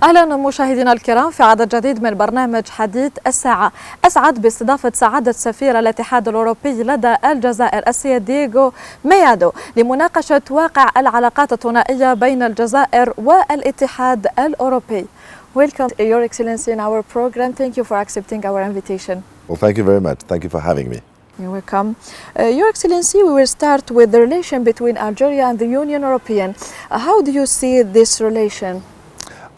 أهلا مشاهدينا الكرام في عدد جديد من برنامج حديث الساعة. أسعد باستضافة سعادة سفير الاتحاد الأوروبي لدى الجزائر السيد دييغو ميادو لمناقشة واقع العلاقات الثنائية بين الجزائر والاتحاد الأوروبي. Welcome, Your Excellency, in our program. Thank you for accepting our invitation. Well, thank you very much. Thank you for having me. You're welcome. Your Excellency, we will start with the relation between Algeria and the Union European. How do you see this relation?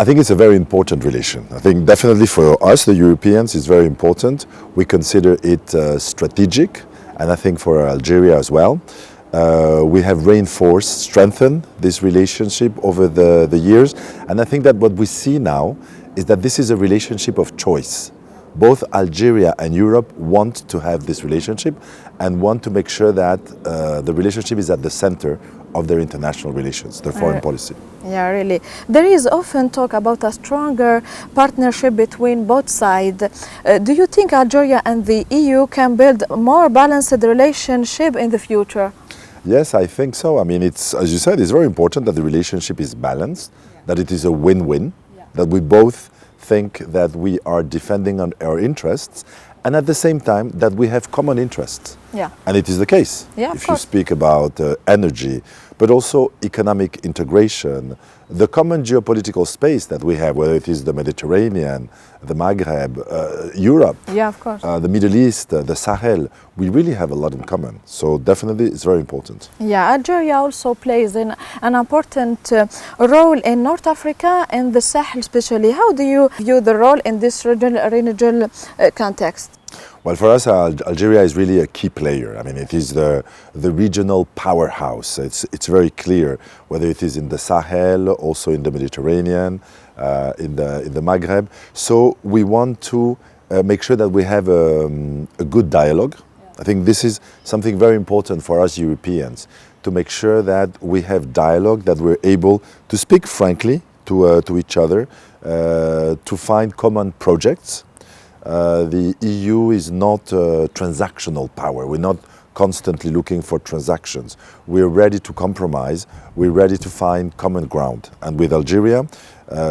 I think it's a very important relation. I think definitely for us, the Europeans, it's very important. We consider it strategic, and I think for Algeria as well. We have reinforced, strengthened this relationship over the years, and I think that what we see now is that this is a relationship of choice. Both Algeria and Europe want to have this relationship and want to make sure that the relationship is at the center of their international relations, their foreign policy. Yeah, really. There is often talk about a stronger partnership between both sides. Do you think Algeria and the EU can build a more balanced relationship in the future? Yes, I think so. I mean, it's, as you said, it's very important that the relationship is balanced, that it is a win-win, that we both think that we are defending our interests, and at the same time that we have common interests. Yeah. And it is the case. Yeah, if you speak about energy, but also economic integration, the common geopolitical space that we have, whether it is the Mediterranean, the Maghreb, Europe, yeah, of course. The Middle East, the Sahel, we really have a lot in common. So definitely it's very important. Yeah, Algeria also plays an important role in North Africa and the Sahel especially. How do you view the role in this regional context? Well, for us, Algeria is really a key player. I mean, it is the regional powerhouse. It's very clear, whether it is in the Sahel, also in the Mediterranean, in the Maghreb. So we want to make sure that we have a good dialogue. I think this is something very important for us Europeans, to make sure that we have dialogue, that we're able to speak frankly to each other, to find common projects. The EU is not a transactional power. We're not constantly looking for transactions. We're ready to compromise. We're ready to find common ground. And with Algeria,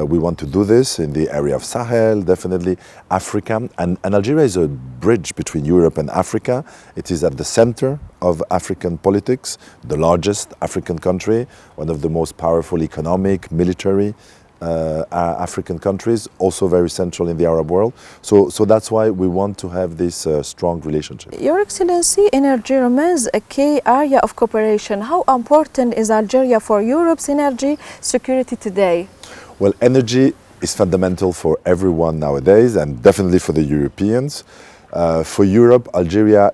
we want to do this in the area of Sahel, definitely Africa. And Algeria is a bridge between Europe and Africa. It is at the center of African politics, the largest African country, one of the most powerful economic, military African countries, also very central in the Arab world. So that's why we want to have this strong relationship. Your Excellency, energy remains a key area of cooperation. How important is Algeria for Europe's energy security today? Well, energy is fundamental for everyone nowadays, and definitely for the Europeans. For Europe, Algeria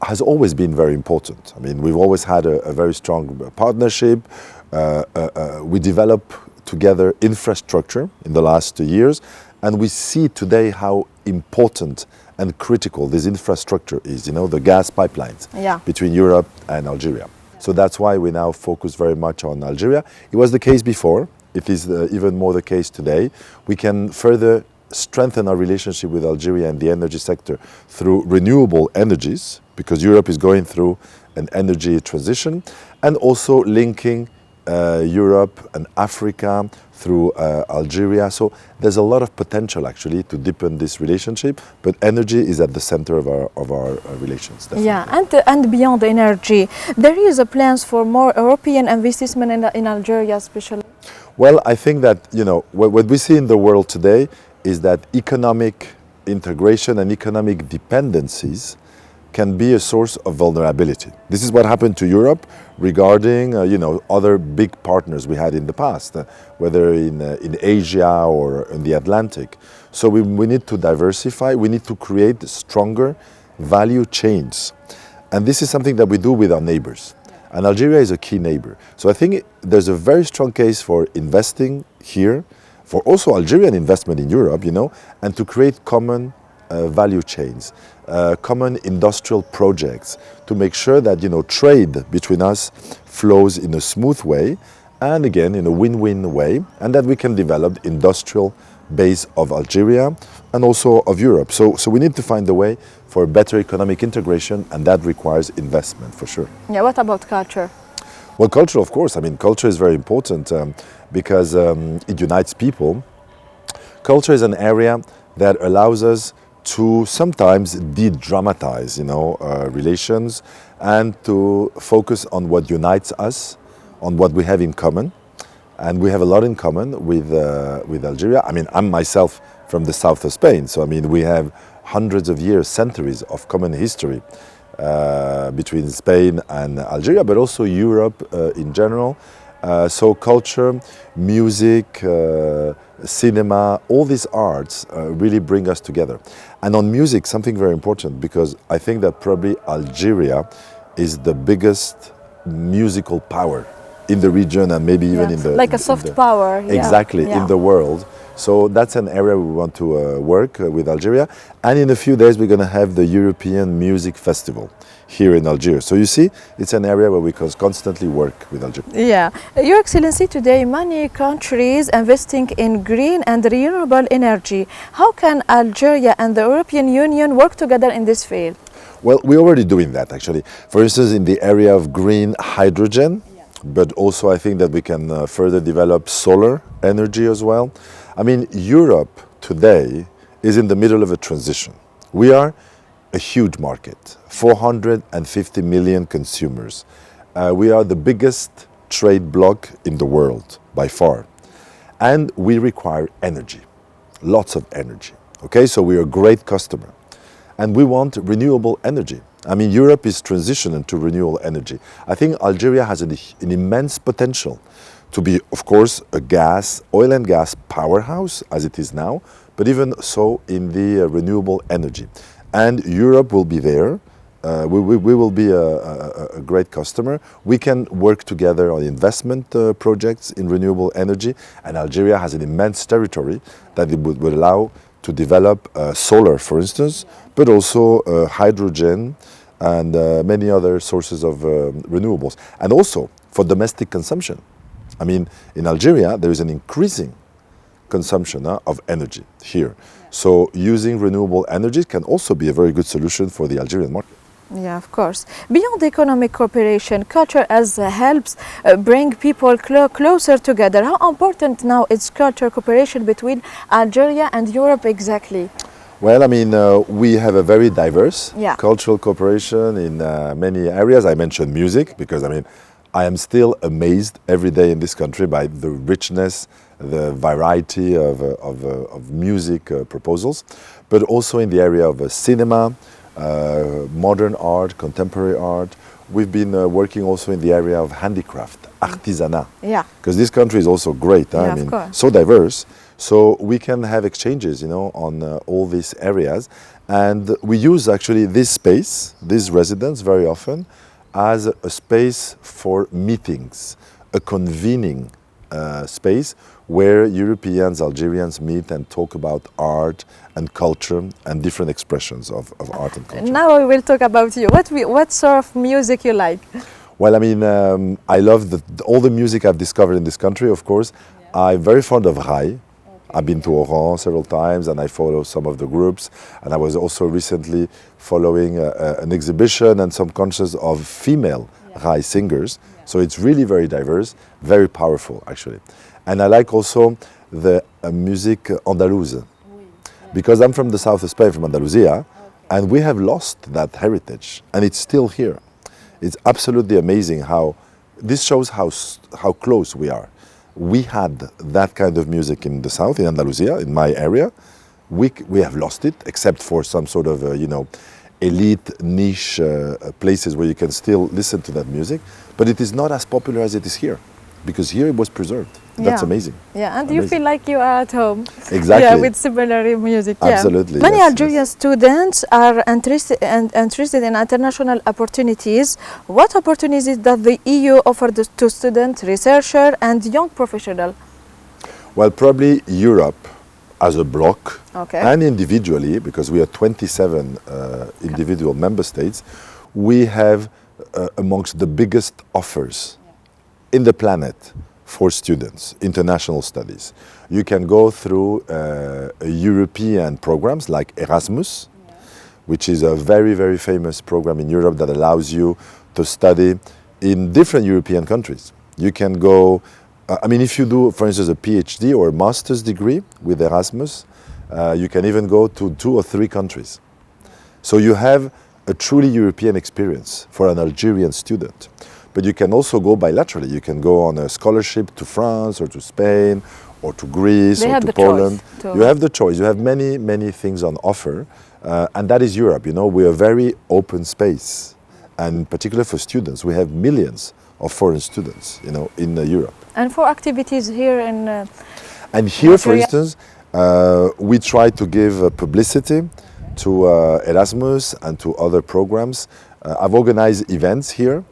has always been very important. I mean, we've always had a very strong partnership. We develop together infrastructure in the last 2 years, and we see today how important and critical this infrastructure is, you know, the gas pipelines between Europe and Algeria. So that's why we now focus very much on Algeria. It was the case before, it is even more the case today. We can further strengthen our relationship with Algeria and the energy sector through renewable energies, because Europe is going through an energy transition, and also linking Europe and Africa through Algeria. So there's a lot of potential actually to deepen this relationship, but energy is at the center of our relations. Definitely. Yeah, and beyond energy, there is a plans for more European investment in Algeria especially? Well, I think that, you know, what we see in the world today is that economic integration and economic dependencies can be a source of vulnerability. This is what happened to Europe regarding, you know, other big partners we had in the past, whether in Asia or in the Atlantic. So we need to diversify. We need to create stronger value chains, and this is something that we do with our neighbors. And Algeria is a key neighbor. So I think there's a very strong case for investing here, for also Algerian investment in Europe, you know, and to create common value chains, common industrial projects, to make sure that, you know, trade between us flows in a smooth way, and again in a win-win way, and that we can develop industrial base of Algeria and also of Europe. So we need to find a way for better economic integration, and that requires investment for sure. Yeah, what about culture? Well, culture, of course. I mean, culture is very important because it unites people. culture is an area that allows us to sometimes de-dramatize, relations, and to focus on what unites us, on what we have in common. And we have a lot in common with Algeria. I mean, I'm myself from the south of Spain, so I mean, we have hundreds of years, centuries of common history between Spain and Algeria, but also Europe in general. So culture, music, cinema, all these arts really bring us together. And on music, something very important, because I think that probably Algeria is the biggest musical power in the region, and maybe even in the... Like a soft power. Exactly, in the world. So that's an area we want to work with Algeria. And in a few days, we're going to have the European Music Festival here in Algeria. So you see, it's an area where we can constantly work with Algeria. Yeah. Your Excellency, today many countries investing in green and renewable energy. How can Algeria and the European Union work together in this field? Well, we're already doing that, actually. For instance, in the area of green hydrogen, but also I think that we can further develop solar energy as well. I mean, Europe today is in the middle of a transition. We are a huge market, 450 million consumers. We are the biggest trade bloc in the world by far. And we require energy, lots of energy. Okay, so we are a great customer. And we want renewable energy. I mean, Europe is transitioning to renewable energy. I think Algeria has an immense potential to be, of course, a oil and gas powerhouse, as it is now, but even so in the renewable energy. And Europe will be there. We will be a great customer. We can work together on investment projects in renewable energy. And Algeria has an immense territory that it would allow to develop solar, for instance, but also hydrogen and many other sources of renewables. And also for domestic consumption. I mean, in Algeria, there is an increasing consumption of energy here. So using renewable energy can also be a very good solution for the Algerian market. Yeah, of course. Beyond economic cooperation, culture as helps bring people closer together. How important now is culture cooperation between Algeria and Europe exactly? Well, I mean, we have a very diverse cultural cooperation in many areas. I mentioned music because, I mean, I am still amazed every day in this country by the richness, the variety of music proposals, but also in the area of cinema, modern art, contemporary art. We've been working also in the area of handicraft, artisanat. Yeah. Because this country is also great. I mean, so diverse. So we can have exchanges, on all these areas. And we use actually this space, this residence very often, as a space for meetings, a convening space where Europeans, Algerians meet and talk about art and culture and different expressions of art and culture. Now we will talk about you. What sort of music you like? Well, I mean, I love all the music I've discovered in this country, of course. Yeah. I'm very fond of raï. I've been to Oran several times and I follow some of the groups. And I was also recently following an exhibition and some concerts of female raï singers. So it's really very diverse, very powerful actually. And I like also the music Andalouse. Because I'm from the south of Spain, from Andalusia, and we have lost that heritage and it's still here. It's absolutely amazing how, this shows how close we are. We had that kind of music in the south, in Andalusia, in my area. We have lost it, except for some sort of, elite niche places where you can still listen to that music. But it is not as popular as it is here, because here it was preserved. That's amazing. Yeah, and you feel like you are at home. Exactly. Yeah, with similar music. Absolutely. Yeah. Many Algerian students are interested in international opportunities. What opportunities does the EU offer to students, researchers, and young professionals? Well, probably Europe as a bloc and individually, because we are 27 individual member states, we have amongst the biggest offers in the planet for students, international studies. You can go through European programs like Erasmus, which is a very, very famous program in Europe that allows you to study in different European countries. You can go I mean, if you do, for instance, a PhD or a master's degree with Erasmus, you can even go to 2 or 3 countries. So you have a truly European experience for an Algerian student. But you can also go bilaterally. You can go on a scholarship to France or to Spain or to Greece or to Poland. You have the choice. You have many, many things on offer. And that is Europe. You know, we are a very open space. And in particular for students, we have millions of foreign students, you know, in Europe. And for activities here in and here, for instance, we try to give publicity to Erasmus and to other programs. I've organized events here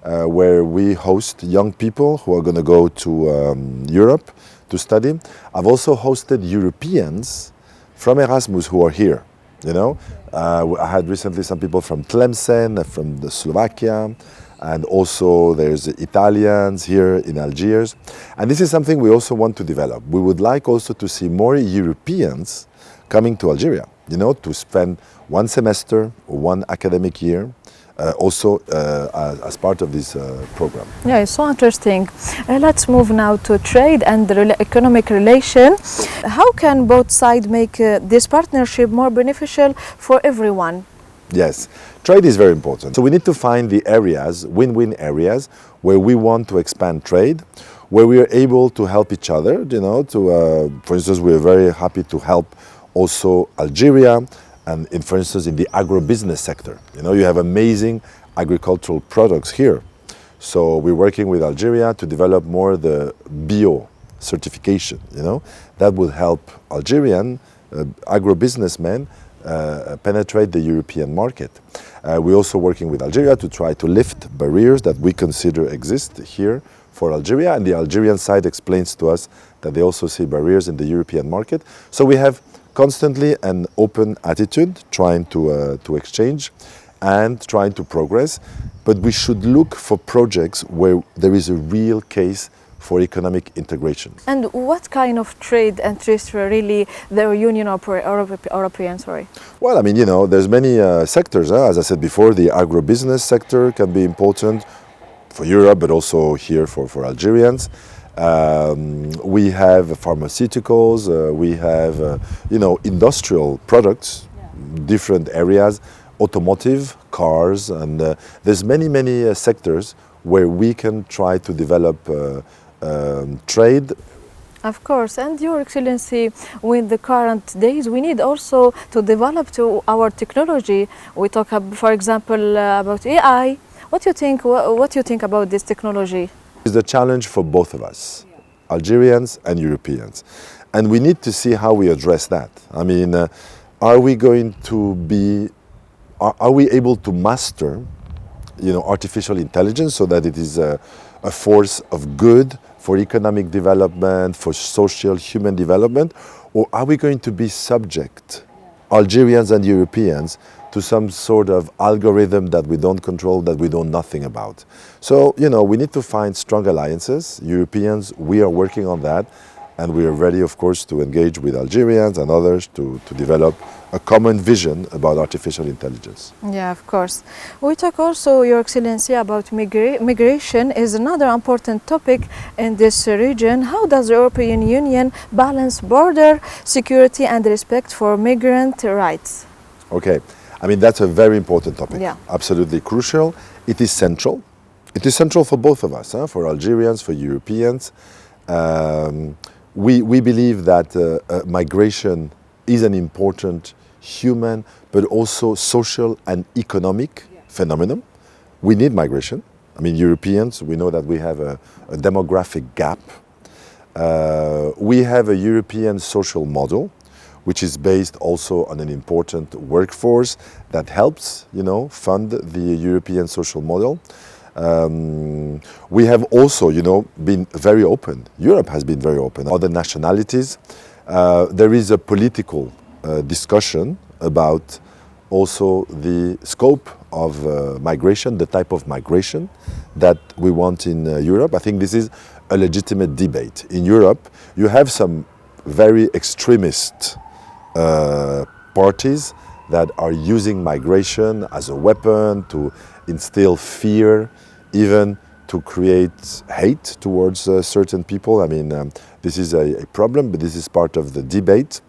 where we host young people who are going to go to Europe to study. I've also hosted Europeans from Erasmus who are here. You know, I had recently some people from Tlemcen, from the Slovakia, and also there's Italians here in Algiers. And this is something we also want to develop. We would like also to see more Europeans coming to Algeria, you know, to spend 1 semester or 1 academic year also as part of this program. Yeah, it's so interesting. Let's move now to trade and economic relation. How can both sides make this partnership more beneficial for everyone? Yes, trade is very important. So we need to find the areas, win-win areas, where we want to expand trade, where we are able to help each other, you know, to, for instance, we are very happy to help also Algeria, and for instance, in the agribusiness sector. You know, you have amazing agricultural products here. So we're working with Algeria to develop more the bio certification, you know. That will help Algerian agro-businessmen penetrate the European market. We're also working with Algeria to try to lift barriers that we consider exist here for Algeria, and the Algerian side explains to us that they also see barriers in the European market. So we have constantly an open attitude, trying to exchange and trying to progress, but we should look for projects where there is a real case for economic integration. And what kind of trade interests really the Union European? Well, I mean, you know, there's many sectors. As I said before, the agribusiness sector can be important for Europe, but also here for Algerians. We have pharmaceuticals, we have, you know, industrial products, different areas, automotive, cars, and there's many sectors where we can try to develop trade. Of course, and Your Excellency, with the current days, we need also to develop our technology. We talk, for example, about AI. What do you think? What do you think about this technology? It's a challenge for both of us, Algerians and Europeans, and we need to see how we address that. I mean, are we going to be? Are we able to master, you know, artificial intelligence so that it is a force of good for economic development, for social human development, or are we going to be subject, Algerians and Europeans, to some sort of algorithm that we don't control, that we know nothing about? So, you know, we need to find strong alliances. Europeans, we are working on that, and we are ready, of course, to engage with Algerians and others to develop a common vision about artificial intelligence. Yeah, of course. We talk also, Your Excellency, about migration is another important topic in this region. How does the European Union balance border security and respect for migrant rights? Okay. I mean, that's a very important topic, yeah. Absolutely crucial. It is central. It is central for both of us, for Algerians, for Europeans. We believe that migration is an important human, but also social and economic phenomenon. We need migration. I mean, Europeans, we know that we have a demographic gap. We have a European social model, which is based also on an important workforce that helps, you know, fund the European social model. We have also, you know, been very open. Europe has been very open. Other nationalities. There is a political discussion about also the scope of migration, the type of migration that we want in Europe. I think this is a legitimate debate. In Europe, you have some very extremist parties that are using migration as a weapon to instill fear, even to create hate towards certain people. I mean, this is a problem, but this is part of the debate.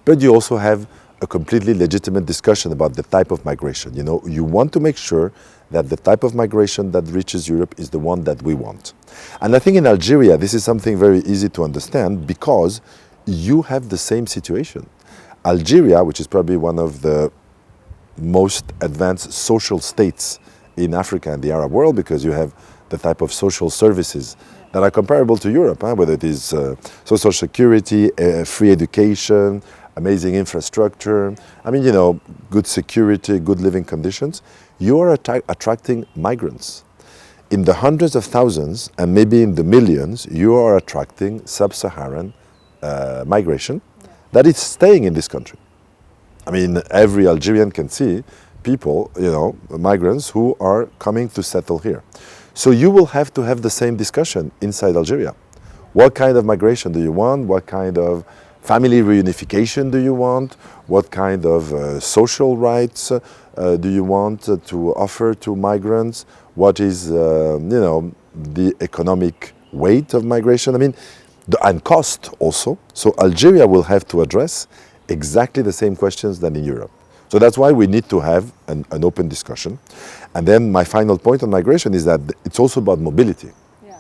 But you also have a completely legitimate discussion about the type of migration. You know, you want to make sure that the type of migration that reaches Europe is the one that we want. And I think in Algeria, this is something very easy to understand because you have the same situation. Algeria, which is probably one of the most advanced social states in Africa and the Arab world, because you have the type of social services that are comparable to Europe, whether it is social security, free education, amazing infrastructure, I mean, you know, good security, good living conditions. You are attracting migrants. In the hundreds of thousands and maybe in the millions, you are attracting sub-Saharan migration that is staying in this country. I mean, every Algerian can see people, you know, migrants who are coming to settle here. So you will have to have the same discussion inside Algeria. What kind of migration do you want? What kind of family reunification do you want? What kind of social rights do you want to offer to migrants? What is, you know, the economic weight of migration? I mean, and cost also. So Algeria will have to address exactly the same questions than in Europe. So that's why we need to have an open discussion. And then my final point on migration is that it's also about mobility.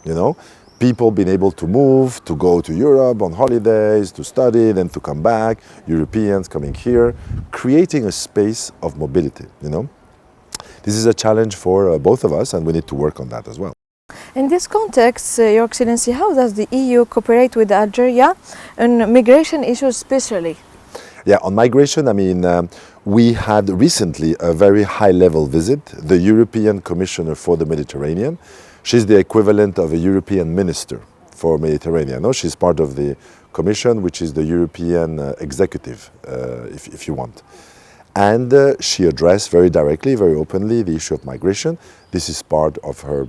You know, people being able to move, to go to Europe on holidays, to study, then to come back, Europeans coming here, creating a space of mobility, you know. This is a challenge for both of us, and we need to work on that as well. In this context, Your Excellency, how does the EU cooperate with Algeria on migration issues especially? Yeah, on migration, I mean, we had recently a very high-level visit, the European Commissioner for the Mediterranean. She's the equivalent of a European minister for Mediterranean. No, she's part of the Commission, which is the European executive, if you want. And she addressed very directly, very openly, the issue of migration. This is part of her,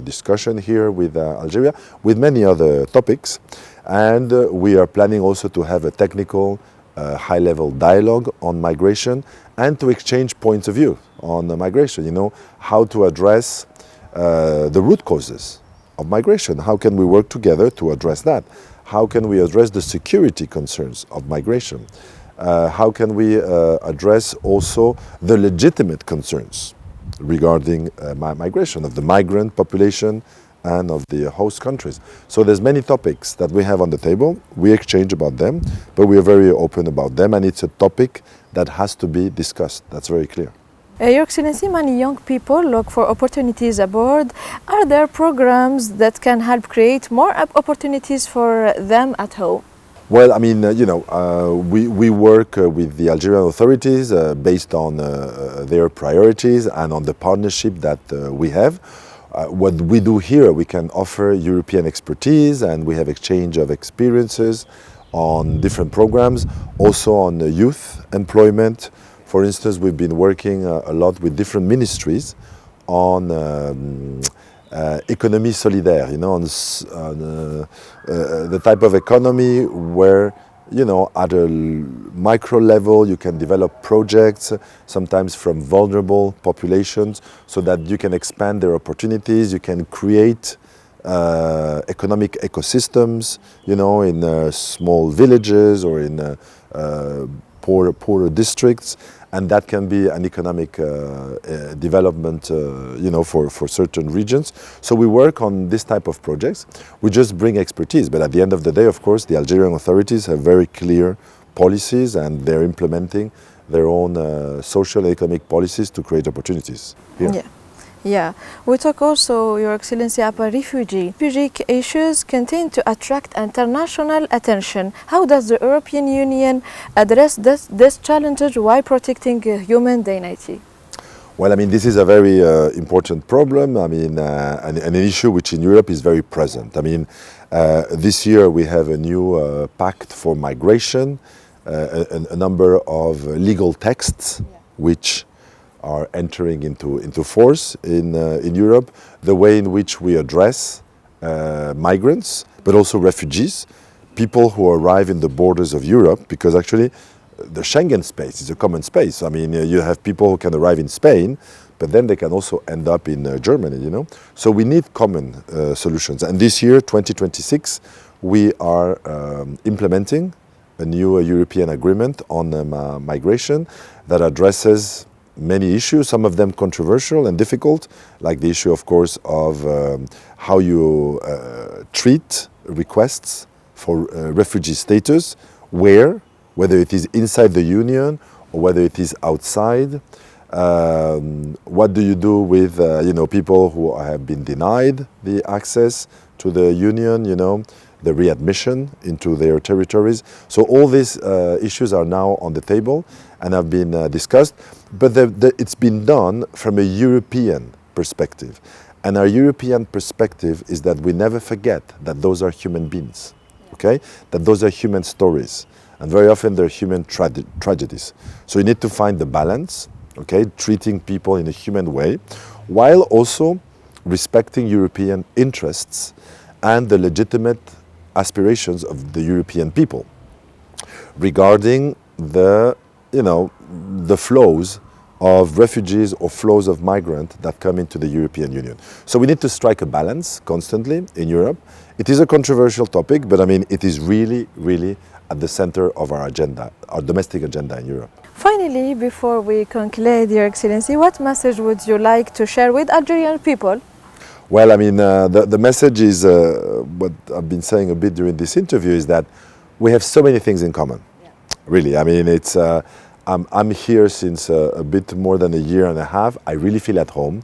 discussion here with Algeria, with many other topics. And we are planning also to have a technical, high-level dialogue on migration and to exchange points of view on migration. You know, how to address the root causes of migration. How can we work together to address that? How can we address the security concerns of migration? How can we address also the legitimate concerns regarding migration of the migrant population and of the host countries? So there's many topics that we have on the table. We exchange about them, but we are very open about them, and it's a topic that has to be discussed. That's very clear. Your Excellency, many young people look for opportunities abroad. Are there programs that can help create more opportunities for them at home? Well, I mean, we work with the Algerian authorities based on their priorities and on the partnership that we have. What we do here, we can offer European expertise, and we have exchange of experiences on different programs, also on youth employment. For instance, we've been working a lot with different ministries on économie solidaire, you know, on the type of economy where, you know, at a micro level you can develop projects, sometimes from vulnerable populations, so that you can expand their opportunities, you can create economic ecosystems, you know, in small villages or in poorer districts. And that can be an economic development, for certain regions. So we work on this type of projects. We just bring expertise, but at the end of the day, of course, the Algerian authorities have very clear policies, and they're implementing their own social and economic policies to create opportunities here. Yeah, we talk also, Your Excellency, about refugee. Refugee issues continue to attract international attention. How does the European Union address this challenges while protecting human dignity? Well, I mean, this is a very important problem. I mean, an issue which in Europe is very present. I mean, this year we have a new pact for migration, a number of legal texts which are entering into force in Europe, the way in which we address migrants, but also refugees, people who arrive in the borders of Europe, because actually the Schengen space is a common space. I mean, you have people who can arrive in Spain, but then they can also end up in Germany, you know. So we need common solutions. And this year, 2026, we are implementing a new European agreement on migration that addresses many issues, some of them controversial and difficult, like the issue, of course, of how you treat requests for refugee status, whether it is inside the Union or whether it is outside. What do you do with people who have been denied the access to the Union, the readmission into their territories? So all these issues are now on the table and have been discussed, but it's been done from a European perspective. And our European perspective is that we never forget that those are human beings, okay? That those are human stories. And very often they're human tragedies. So you need to find the balance, okay? Treating people in a human way, while also respecting European interests and the legitimate aspirations of the European people regarding the flows of refugees or flows of migrants that come into the European Union. So we need to strike a balance constantly in Europe. It is a controversial topic, but I mean, it is really, really at the center of our agenda, our domestic agenda in Europe. Finally, before we conclude, Your Excellency, what message would you like to share with Algerian people? Well, I mean, the message is, what I've been saying a bit during this interview, is that we have so many things in common. Yeah. Really, I mean, it's, I'm here since a bit more than a year and a half. I really feel at home.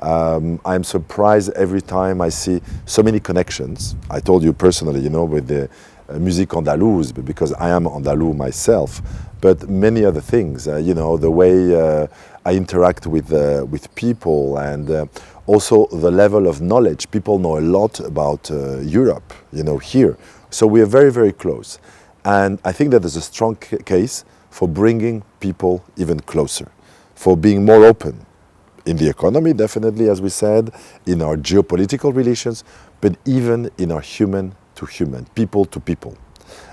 I'm surprised every time I see so many connections. I told you personally, with the musique andalouse, because I am Andalou myself, but many other things, the way I interact with people, and also the level of knowledge. People know a lot about Europe, here. So we are very, very close. And I think that there's a strong case for bringing people even closer, for being more open in the economy, definitely, as we said, in our geopolitical relations, but even in our human to human, people to people.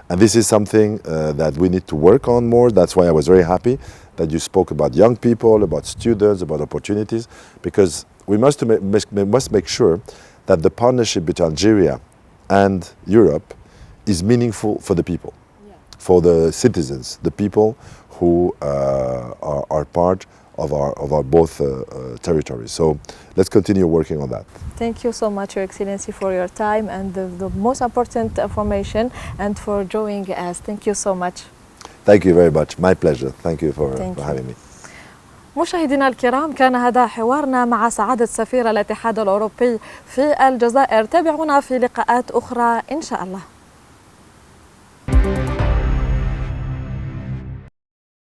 And this is something that we need to work on more. That's why I was very happy that you spoke about young people, about students, about opportunities, because we must make sure that the partnership between Algeria and Europe is meaningful for the people, for the citizens, the people who are part of our both territories. So let's continue working on that. Thank you so much, Your Excellency, for your time and the most important information, and for joining us. Thank you so much. Thank you very much. My pleasure. Thank you for having me. مشاهدينا الكرام، كان هذا حوارنا مع سعادة سفير الاتحاد الأوروبي في الجزائر. تابعونا في لقاءات أخرى إن شاء الله.